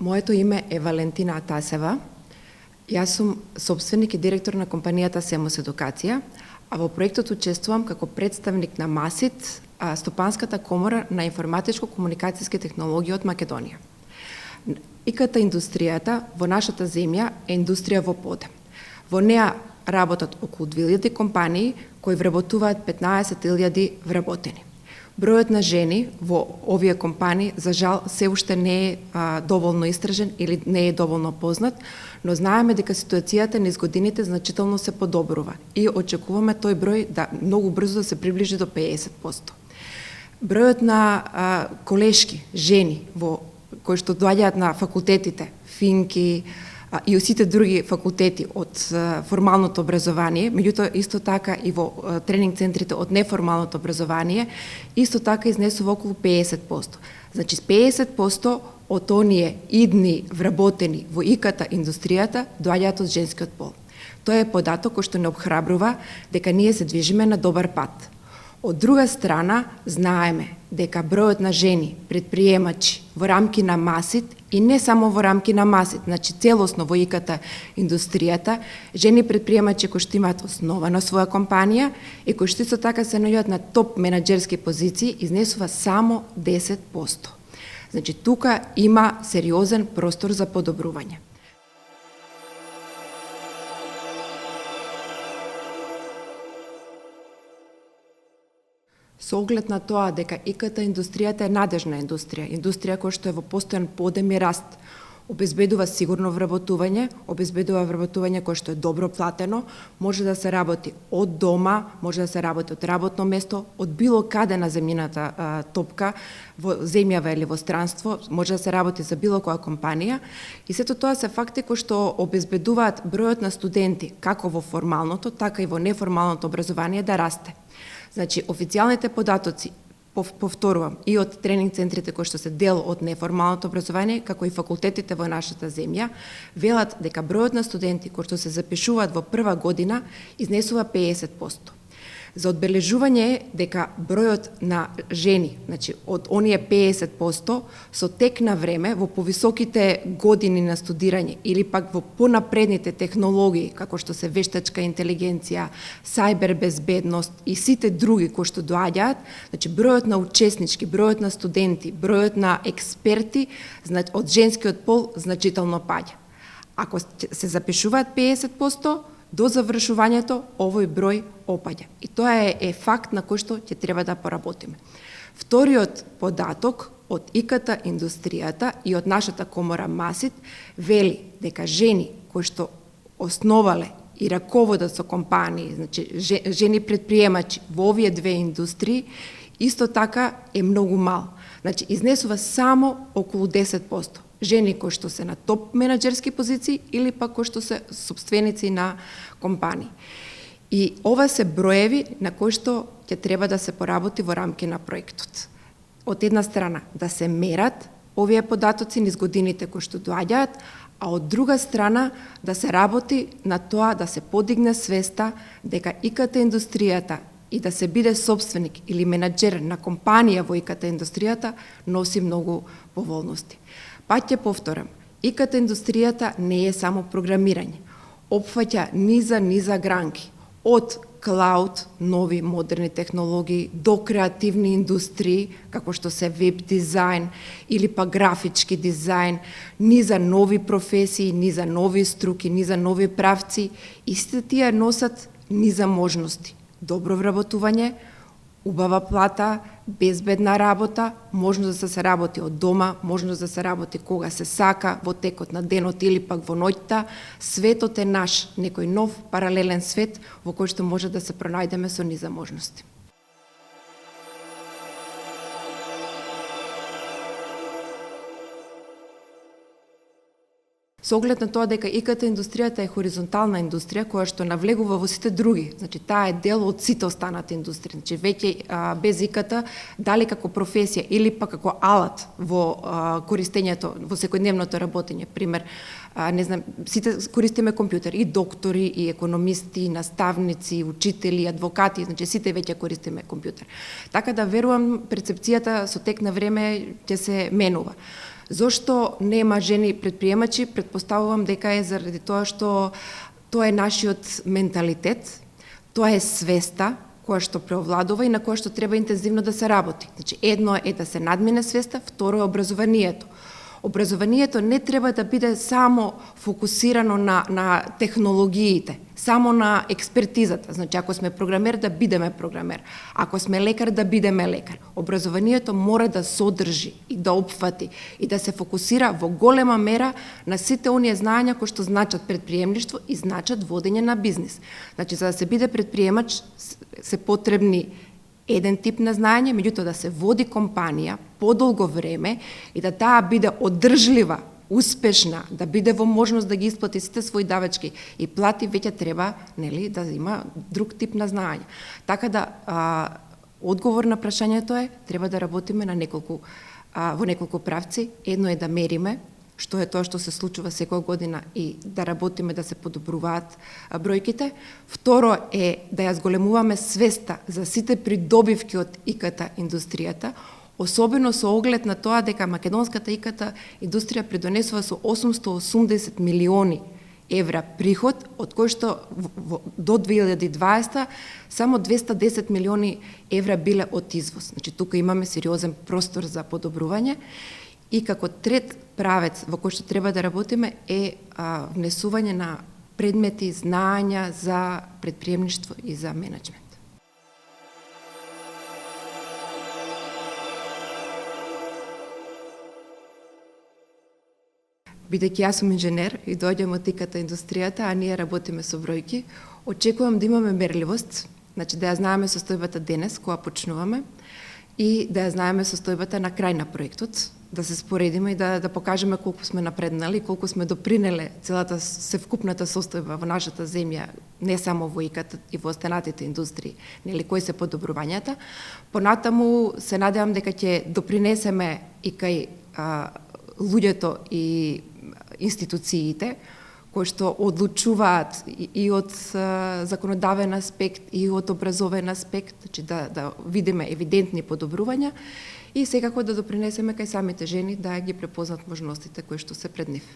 Моето име е Валентина Атасева. Јас сум собственик и директор на компанијата Семос Едукација, а во проектот учествувам како представник на МАСИТ, Стопанската комора на информатичко-комуникацијски технологии од Македонија. ИКТ индустријата во нашата земја е индустрија во подем. Во неа работат околу 2000 компании кои вработуваат 15.000 вработени. Бројот на жени во овие компании, за жал, се уште не е доволно истражен или не е доволно познат, но знаеме дека ситуацијата низ годините значително се подобрува и очекуваме тој број да многу брзо да се приближи до 50%. Бројот на колешки, жени, кои што доаѓаат на факултетите, финки и сите други факултети од формалното образование, меѓутоа исто така и во тренинг центрите од неформалното образование, исто така изнесува околу 50%. Значи 50% од оние идни вработени во ИКТ индустријата доаѓаат од женскиот пол. Тоа е податок кој што не обхрабрува дека ние се движиме на добар пат. Од друга страна, знаеме дека бројот на жени предприемачи во рамки на МАСИТ и не само во рамки на МАСИТ, значи целосно во ИКТ индустријата, жени предприемачи кои што имаат основа на своја компанија и кои што исто така се наоѓаат на топ менаџерски позиции, изнесува само 10%. Значи тука има сериозен простор за подобрување. Со оглед на тоа дека ИКТ индустријата е надежна индустрија која што е во постојан подем и раст, обезбедува сигурно вработување, обезбедува вработување кое што е добро платено, може да се работи од дома, може да се работи од работно место, од било каде на земјината топка, во земјава или во странство, може да се работи за било која компанија и сето тоа се факти кои што обезбедуваат бројот на студенти, како во формалното, така и во неформалното образование да расте. Значи, официјалните податоци, повторувам, и од тренинг центрите кои што се дел од неформалното образование, како и факултетите во нашата земја, велат дека бројот на студенти кои што се запишуваат во прва година изнесува 50%. За одбележување е дека бројот на жени, значи од оние 50%, со тек на време во повисоките години на студирање или пак во понапредните технологии, како што се вештачка интелигенција, сајбер безбедност и сите други кои што доаѓаат, значи бројот на учеснички, бројот на студенти, бројот на експерти од женскиот пол значително паѓа. Ако се запишуваат 50%, до завршувањето овој број опаѓа. И тоа е факт на кој што ќе треба да поработиме. Вториот податок од ИКТ индустријата и од нашата комора МАСИТ вели дека жени кои што основале и раководат со компании, значи жени предприемачи во овие две индустрии, исто така е многу мал. Значи изнесува само околу 10%. Жени кои што се на топ менаџерски позиции или пак кои што се сопственици на компании. И ова се броеви на кои што ќе треба да се поработи во рамки на проектот. Од една страна да се мерат овие податоци низ годините кои што доаѓаат, а од друга страна да се работи на тоа да се подигне свеста дека ИКТ индустријата и да се биде собственик или менаџер на компанија во ИКТ индустријата носи многу поволности. Пак ќе повторам, ИКТ индустријата не е само програмирање. Опфаќа низа гранки, од клауд, нови модерни технологии, до креативни индустрии, како што се веб дизајн или па графички дизајн, низа нови професии, низа нови струки, низа нови правци, и сите тие носат низа можности. Добро вработување, убава плата, безбедна работа, можност да се работи од дома, можност да се работи кога се сака, во текот на денот или пак во ноќта. Светот е наш, некој нов паралелен свет во кој што може да се пронајдеме со низа можности. Со оглед на тоа дека ИКТ индустријата е хоризонтална индустрија која што навлегува во сите други, значи таа е дел од сите останати индустрии. Значи веќе без ИКТ, дали како професија или пак како алат во користењето, во секојдневното работење, пример, не знам, сите користиме компјутер, и доктори, и економисти, и наставници, учители, адвокати, значи сите веќе користиме компјутер. Така да верувам перцепцијата со тек на време ќе се менува. Зошто нема жени предприемачи? Предпоставувам дека е заради тоа што тоа е нашиот менталитет, тоа е свеста која што преовладува и на која што треба интензивно да се работи. Значи, едно е да се надмине свеста, второ е образованието. Образованието не треба да биде само фокусирано на технологиите, само на експертизата. Значи, ако сме програмер, да бидеме програмер. Ако сме лекар, да бидеме лекар. Образованието мора да содржи и да опфати и да се фокусира во голема мера на сите оние знаења кои што значат предприемништво и значат водење на бизнис. Значи, за да се биде предприемач, се потребни еден тип на знаење, меѓутоа да се води компанија подолго време и да таа биде одржлива, успешна, да биде во можност да ги исплати сите своји давачки и плати, веќе треба, нели, да има друг тип на знаење. Така да одговор на прашањето е треба да работиме на во неколку правци. Едно е да мериме што е тоа што се случува секоја година и да работиме да се подобруваат бројките. Второ е да ја зголемуваме свеста за сите придобивки од ИКТ индустријата, особено со оглед на тоа дека македонската ИКТ индустрија придонесува со 880 милиони евра приход, од кој што до 2020 само 210 милиони евра биле од извоз. Значи, тука имаме сериозен простор за подобрување. И како трет правец во кој што треба да работиме е внесување на предмети, знаења за предприемништво и за менеджмент. Бидејќи јас сум инженер и доаѓам од ИКТ индустријата, а ние работиме со бројки, очекувам да имаме мерливост, значи да ја знаеме состојбата денес, кога почнуваме, и да ја знаеме состојбата на крај на проектот, да се споредиме и да покажеме колку сме напреднали, колку сме допринеле целата севкупната состојба во нашата земја, не само во ИКТ и во останатите индустрии, нели, кои се подобрувањата. Понатаму се надевам дека ќе допринесеме и кај луѓето и институциите кои што одлучуваат и од законодавен аспект и од образовен аспект, значи да видиме евидентни подобрувања и секако да допринесеме кај самите жени да ги препознат можностите кои што се пред нив.